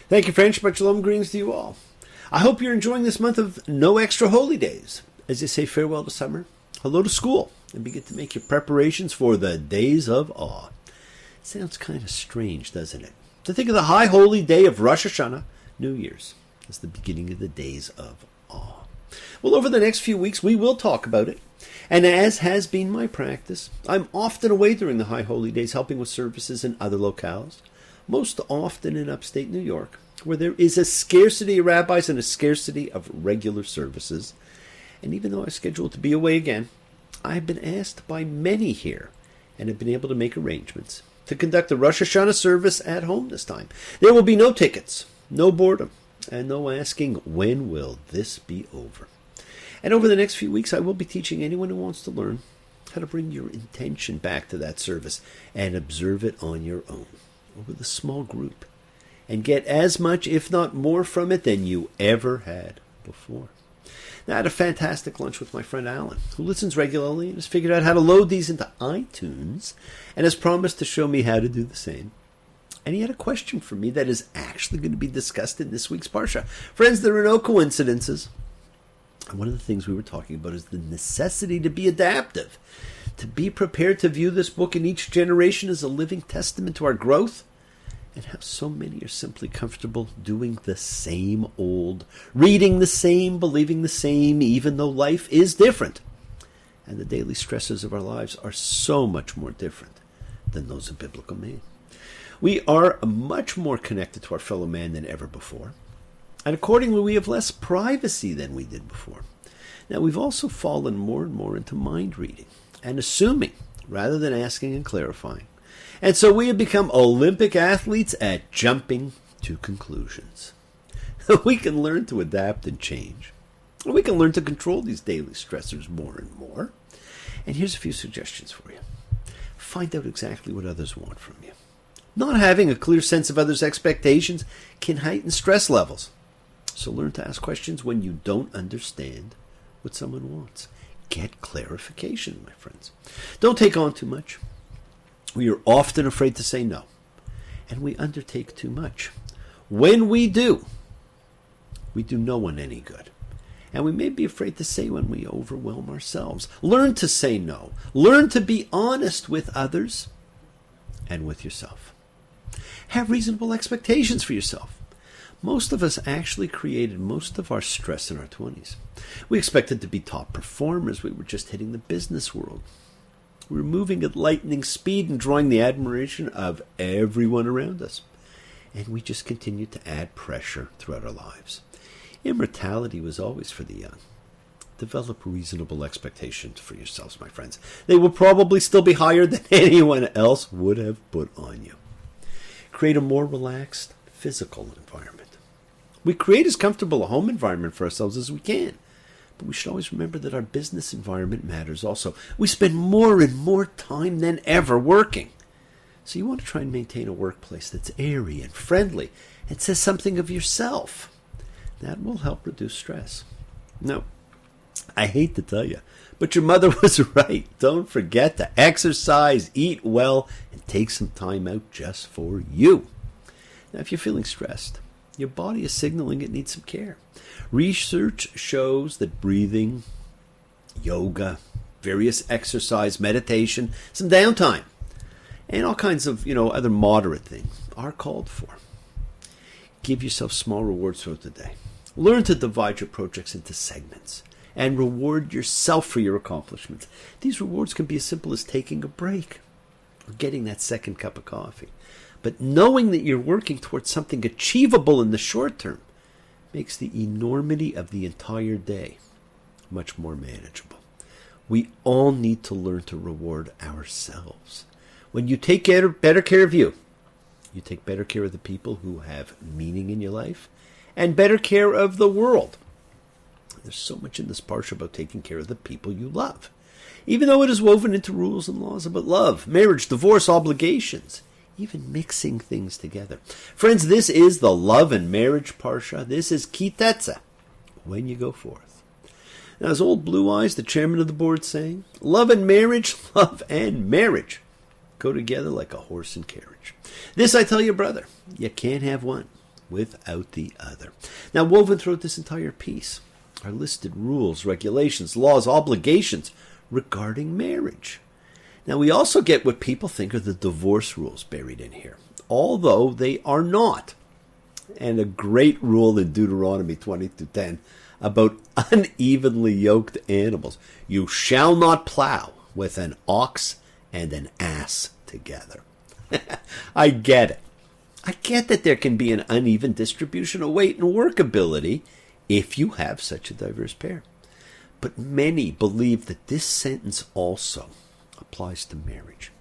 Thank you, French, but shalom greetings to you all. I hope you're enjoying this month of no extra holy days. As you say farewell to summer, hello to school, and begin to make your preparations for the days of awe. It sounds kind of strange, doesn't it? To think of the high holy day of Rosh Hashanah, New Year's, as the beginning of the days of awe. Well, over the next few weeks, we will talk about it. And as has been my practice, I'm often away during the high holy days helping with services in other locales, most often in upstate New York, where there is a scarcity of rabbis and a scarcity of regular services. And even though I'm scheduled to be away again, I've been asked by many here and have been able to make arrangements to conduct the Rosh Hashanah service at home this time. There will be no tickets, no boredom, and no asking, when will this be over? And over the next few weeks, I will be teaching anyone who wants to learn how to bring your intention back to that service and observe it on your own, or with a small group, and get as much, if not more, from it than you ever had before. Now, I had a fantastic lunch with my friend Alan, who listens regularly and has figured out how to load these into iTunes and has promised to show me how to do the same. And he had a question for me that is actually going to be discussed in this week's Parsha. Friends, there are no coincidences. And one of the things we were talking about is the necessity to be adaptive, to be prepared to view this book in each generation as a living testament to our growth, and how so many are simply comfortable doing the same old, reading the same, believing the same, even though life is different. And the daily stresses of our lives are so much more different than those of biblical man. We are much more connected to our fellow man than ever before. And accordingly, we have less privacy than we did before. Now, we've also fallen more and more into mind reading and assuming rather than asking and clarifying. And so we have become Olympic athletes at jumping to conclusions. We can learn to adapt and change. We can learn to control these daily stressors more and more. And here's a few suggestions for you. Find out exactly what others want from you. Not having a clear sense of others' expectations can heighten stress levels. So learn to ask questions when you don't understand what someone wants. Get clarification, my friends. Don't take on too much. We are often afraid to say no, and we undertake too much. When we do no one any good. And we may be afraid to say when we overwhelm ourselves. Learn to say no. Learn to be honest with others and with yourself. Have reasonable expectations for yourself. Most of us actually created most of our stress in our 20s. We expected to be top performers. We were just hitting the business world. We were moving at lightning speed and drawing the admiration of everyone around us. And we just continued to add pressure throughout our lives. Immortality was always for the young. Develop reasonable expectations for yourselves, my friends. They will probably still be higher than anyone else would have put on you. Create a more relaxed physical environment. We create as comfortable a home environment for ourselves as we can. But we should always remember that our business environment matters also. We spend more and more time than ever working. So you want to try and maintain a workplace that's airy and friendly and says something of yourself. That will help reduce stress. Now, I hate to tell you, but your mother was right. Don't forget to exercise, eat well, and take some time out just for you. Now, if you're feeling stressed, your body is signaling it needs some care. Research shows that breathing, yoga, various exercise, meditation, some downtime, and all kinds of, other moderate things are called for. Give yourself small rewards throughout the day. Learn to divide your projects into segments and reward yourself for your accomplishments. These rewards can be as simple as taking a break or getting that second cup of coffee. But knowing that you're working towards something achievable in the short term makes the enormity of the entire day much more manageable. We all need to learn to reward ourselves. When you take better care of you, you take better care of the people who have meaning in your life and better care of the world. There's so much in this parsha about taking care of the people you love, even though it is woven into rules and laws about love, marriage, divorce, obligations, even mixing things together. Friends, this is the love and marriage parsha. This is Kitetza, when you go forth. Now, as old Blue Eyes, the chairman of the board, saying, love and marriage go together like a horse and carriage. This I tell you, brother, you can't have one without the other. Now, woven throughout this entire piece are listed rules, regulations, laws, obligations regarding marriage. Now, we also get what people think are the divorce rules buried in here, although they are not. And a great rule in Deuteronomy 20:10 about unevenly yoked animals. You shall not plow with an ox and an ass together. I get it. I get that there can be an uneven distribution of weight and workability if you have such a diverse pair. But many believe that this sentence also applies to marriage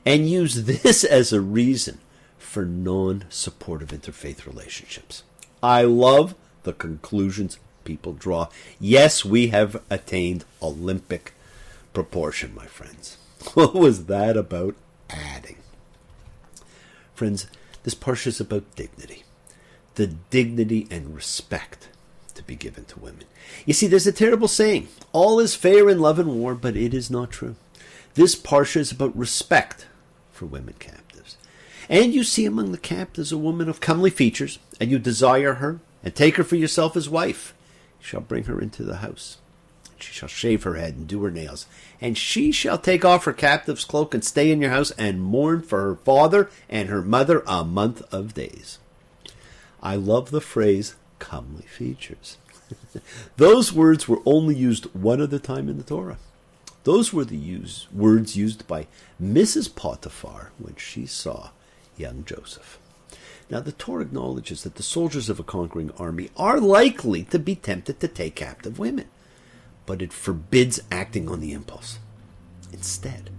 and use this as a reason for non-supportive interfaith relationships. I love the conclusions people draw. Yes, we have attained Olympic proportion, my friends. What was that about adding? Friends, this parsha is about dignity. The dignity and respect to be given to women. You see, there's a terrible saying, all is fair in love and war, but it is not true. This parsha is about respect for women captives. And you see among the captives a woman of comely features, and you desire her, and take her for yourself as wife. You shall bring her into the house. She shall shave her head and do her nails. And she shall take off her captive's cloak and stay in your house and mourn for her father and her mother a month of days. I love the phrase, comely features. Those words were only used one other time in the Torah. Those were the words used by Mrs. Potiphar when she saw young Joseph. Now, the Torah acknowledges that the soldiers of a conquering army are likely to be tempted to take captive women, but it forbids acting on the impulse. Instead,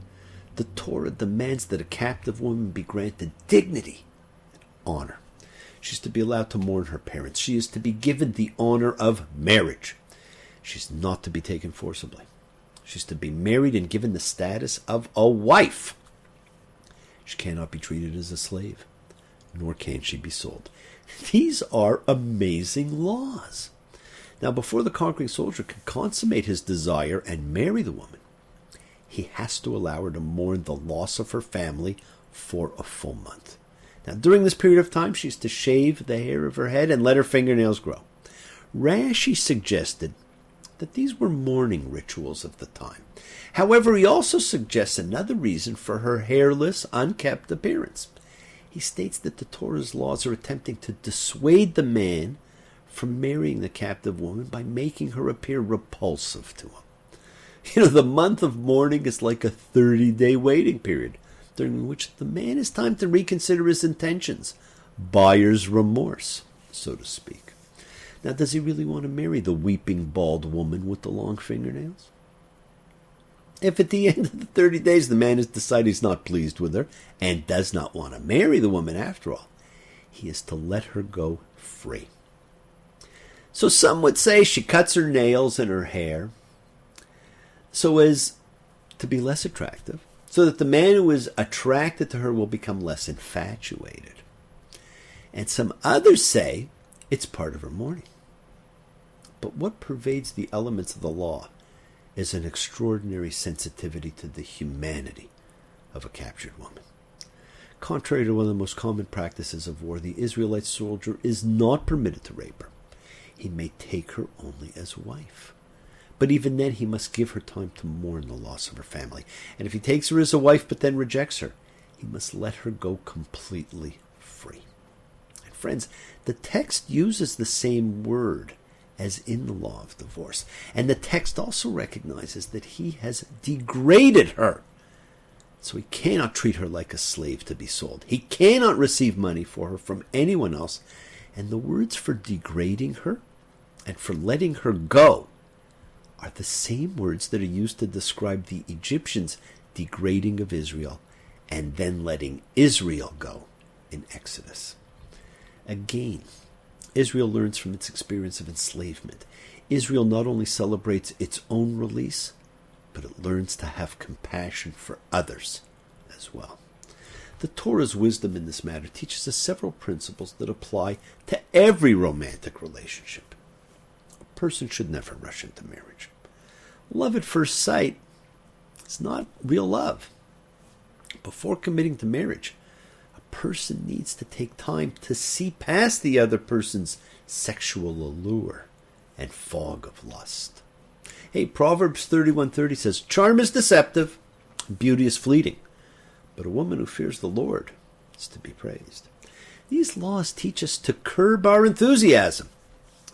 the Torah demands that a captive woman be granted dignity and honor. She's to be allowed to mourn her parents. She is to be given the honor of marriage. She's not to be taken forcibly. She's to be married and given the status of a wife. She cannot be treated as a slave, nor can she be sold. These are amazing laws. Now, before the conquering soldier can consummate his desire and marry the woman, he has to allow her to mourn the loss of her family for a full month. Now, during this period of time, she's to shave the hair of her head and let her fingernails grow. Rashi suggested that these were mourning rituals of the time. However, he also suggests another reason for her hairless, unkempt appearance. He states that the Torah's laws are attempting to dissuade the man from marrying the captive woman by making her appear repulsive to him. You know, the month of mourning is like a 30-day waiting period, during which the man has time to reconsider his intentions. Buyer's remorse, so to speak. Now, does he really want to marry the weeping bald woman with the long fingernails? If at the end of the 30 days the man has decided he's not pleased with her and does not want to marry the woman after all, he is to let her go free. So some would say she cuts her nails and her hair so as to be less attractive, so that the man who is attracted to her will become less infatuated. And some others say it's part of her mourning. But what pervades the elements of the law is an extraordinary sensitivity to the humanity of a captured woman. Contrary to one of the most common practices of war, the Israelite soldier is not permitted to rape her. He may take her only as wife. But even then, he must give her time to mourn the loss of her family. And if he takes her as a wife but then rejects her, he must let her go completely free. And friends, the text uses the same word as in the law of divorce. And the text also recognizes that he has degraded her. So he cannot treat her like a slave to be sold. He cannot receive money for her from anyone else. And the words for degrading her and for letting her go are the same words that are used to describe the Egyptians' degrading of Israel and then letting Israel go in Exodus. Again, Israel learns from its experience of enslavement. Israel not only celebrates its own release, but it learns to have compassion for others as well. The Torah's wisdom in this matter teaches us several principles that apply to every romantic relationship. A person should never rush into marriage. Love at first sight is not real love. Before committing to marriage, a person needs to take time to see past the other person's sexual allure and fog of lust. Hey, Proverbs 31:30 says, "Charm is deceptive, beauty is fleeting, but a woman who fears the Lord is to be praised." These laws teach us to curb our enthusiasm,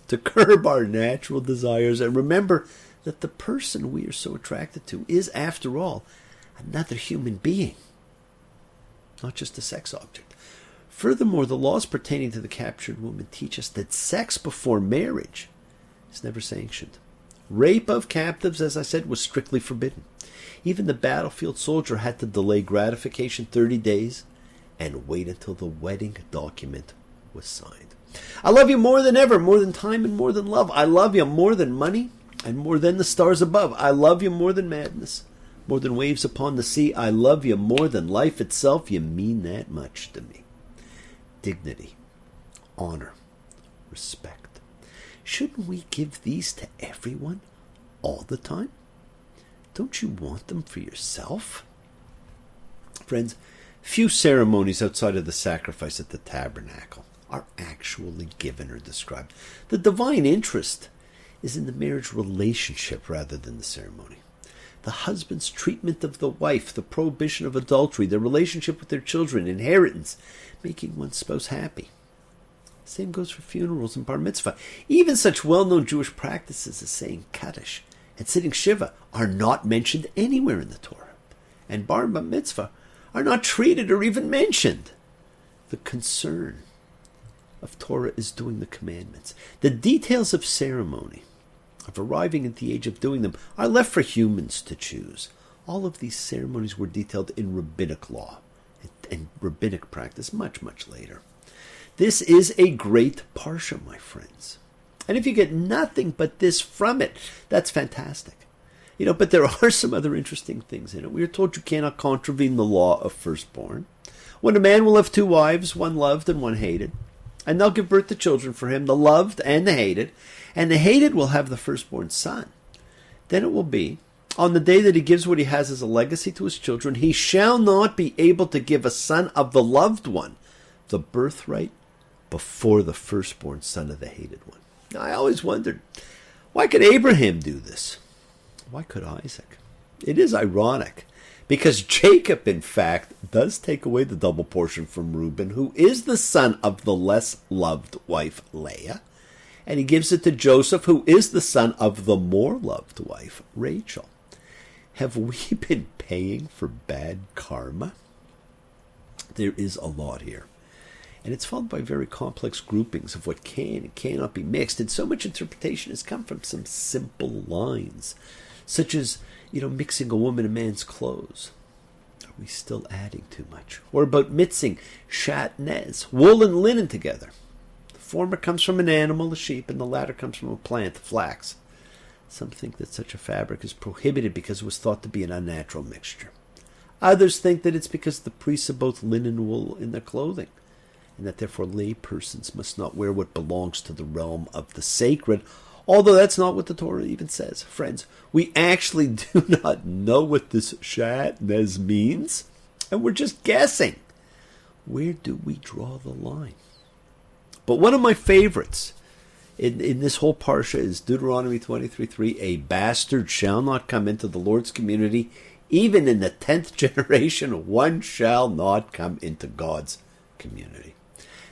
to curb our natural desires, and remember that the person we are so attracted to is, after all, another human being, not just a sex object. Furthermore, the laws pertaining to the captured woman teach us that sex before marriage is never sanctioned. Rape of captives, as I said, was strictly forbidden. Even the battlefield soldier had to delay gratification 30 days and wait until the wedding document was signed. I love you more than ever, more than time and more than love. I love you more than money and more than the stars above. I love you more than madness, more than waves upon the sea. I love you more than life itself. You mean that much to me. Dignity, honor, respect. Shouldn't we give these to everyone all the time? Don't you want them for yourself? Friends, few ceremonies outside of the sacrifice at the tabernacle are actually given or described. The divine interest is in the marriage relationship rather than the ceremony. The husband's treatment of the wife, the prohibition of adultery, their relationship with their children, inheritance, making one's spouse happy. Same goes for funerals and bar mitzvah. Even such well-known Jewish practices as saying Kaddish and sitting Shiva are not mentioned anywhere in the Torah. And bar mitzvah are not treated or even mentioned. The concern of Torah is doing the commandments. The details of ceremony, of arriving at the age of doing them, are left for humans to choose. All of these ceremonies were detailed in rabbinic law and rabbinic practice much, much later. This is a great parsha, my friends. And if you get nothing but this from it, that's fantastic. But there are some other interesting things in it. We are told you cannot contravene the law of firstborn. When a man will have two wives, one loved and one hated, and they'll give birth to children for him, the loved and the hated will have the firstborn son. Then it will be, on the day that he gives what he has as a legacy to his children, he shall not be able to give a son of the loved one the birthright before the firstborn son of the hated one. Now, I always wondered, why could Abraham do this? Why could Isaac? It is ironic, because Jacob, in fact, does take away the double portion from Reuben, who is the son of the less loved wife, Leah, and he gives it to Joseph, who is the son of the more loved wife, Rachel. Have we been paying for bad karma? There is a lot here. And it's followed by very complex groupings of what can and cannot be mixed. And so much interpretation has come from some simple lines, such as, mixing a woman and man's clothes. Are we still adding too much? Or about mixing shatnez, wool and linen together. The former comes from an animal, a sheep, and the latter comes from a plant, flax. Some think that such a fabric is prohibited because it was thought to be an unnatural mixture. Others think that it's because the priests have both linen and wool in their clothing, and that therefore lay persons must not wear what belongs to the realm of the sacred, although that's not what the Torah even says. Friends, we actually do not know what this shatnez means, and we're just guessing. Where do we draw the line? But one of my favorites in this whole parsha is Deuteronomy 23:3, a bastard shall not come into the Lord's community, even in the 10th generation, one shall not come into God's community.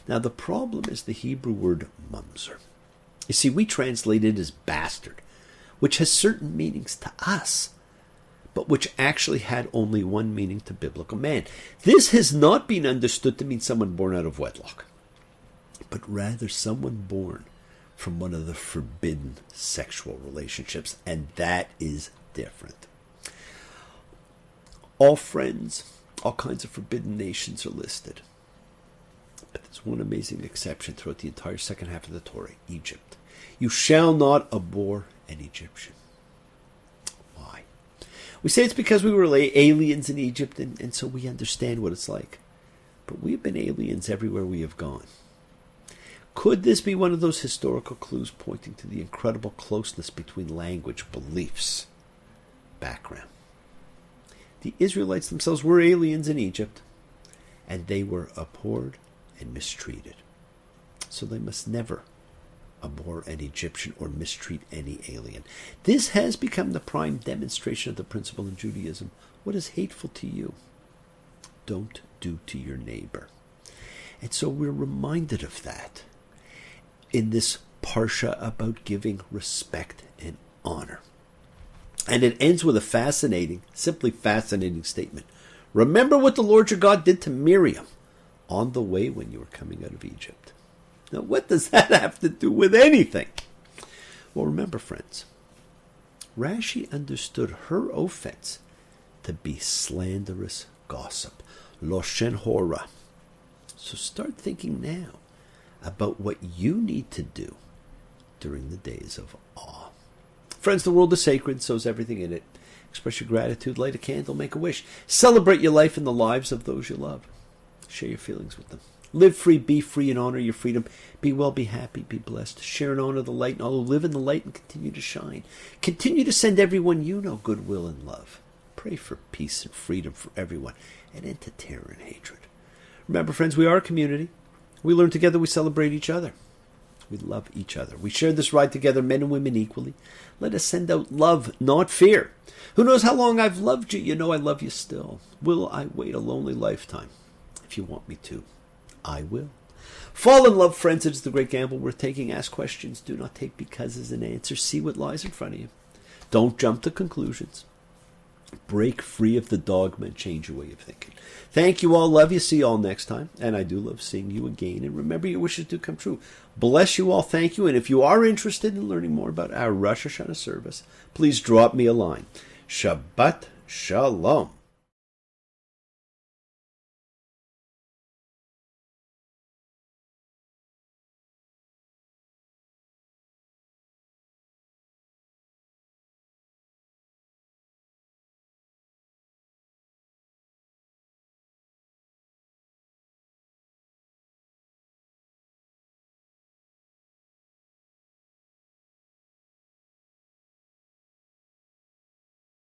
Now, the problem is the Hebrew word mumzer. You see, we translate it as bastard, which has certain meanings to us, but which actually had only one meaning to biblical man. This has not been understood to mean someone born out of wedlock, but rather someone born from one of the forbidden sexual relationships, and that is different. All friends, all kinds of forbidden nations are listed. But there's one amazing exception throughout the entire second half of the Torah, Egypt. You shall not abhor an Egyptian. Why? We say it's because we were aliens in Egypt, and so we understand what it's like. But we've been aliens everywhere we have gone. Could this be one of those historical clues pointing to the incredible closeness between language, beliefs, background? The Israelites themselves were aliens in Egypt, and they were abhorred and mistreated. So they must never abhor an Egyptian or mistreat any alien. This has become the prime demonstration of the principle in Judaism. What is hateful to you, don't do to your neighbor. And so we're reminded of that in this parsha about giving respect and honor. And it ends with a fascinating, simply fascinating statement. Remember what the Lord your God did to Miriam on the way when you were coming out of Egypt. Now, what does that have to do with anything? Well, remember, friends, Rashi understood her offense to be slanderous gossip, loshen hora. So start thinking now about what you need to do during the days of awe. Friends, the world is sacred, so is everything in it. Express your gratitude, light a candle, make a wish. Celebrate your life and the lives of those you love. Share your feelings with them. Live free, be free, and honor your freedom. Be well, be happy, be blessed. Share and honor the light, and all who live in the light and continue to shine. Continue to send everyone you know goodwill and love. Pray for peace and freedom for everyone, and end to terror and hatred. Remember, friends, we are a community. We learn together, we celebrate each other. We love each other. We share this ride together, men and women equally. Let us send out love, not fear. Who knows how long I've loved you? You know I love you still. Will I wait a lonely lifetime? If you want me to, I will. Fall in love, friends. It is the great gamble worth taking. Ask questions. Do not take because as an answer. See what lies in front of you. Don't jump to conclusions. Break free of the dogma and change your way of thinking. Thank you all. Love you. See you all next time. And I do love seeing you again. And remember, your wishes do come true. Bless you all. Thank you. And if you are interested in learning more about our Rosh Hashanah service, please drop me a line. Shabbat Shalom.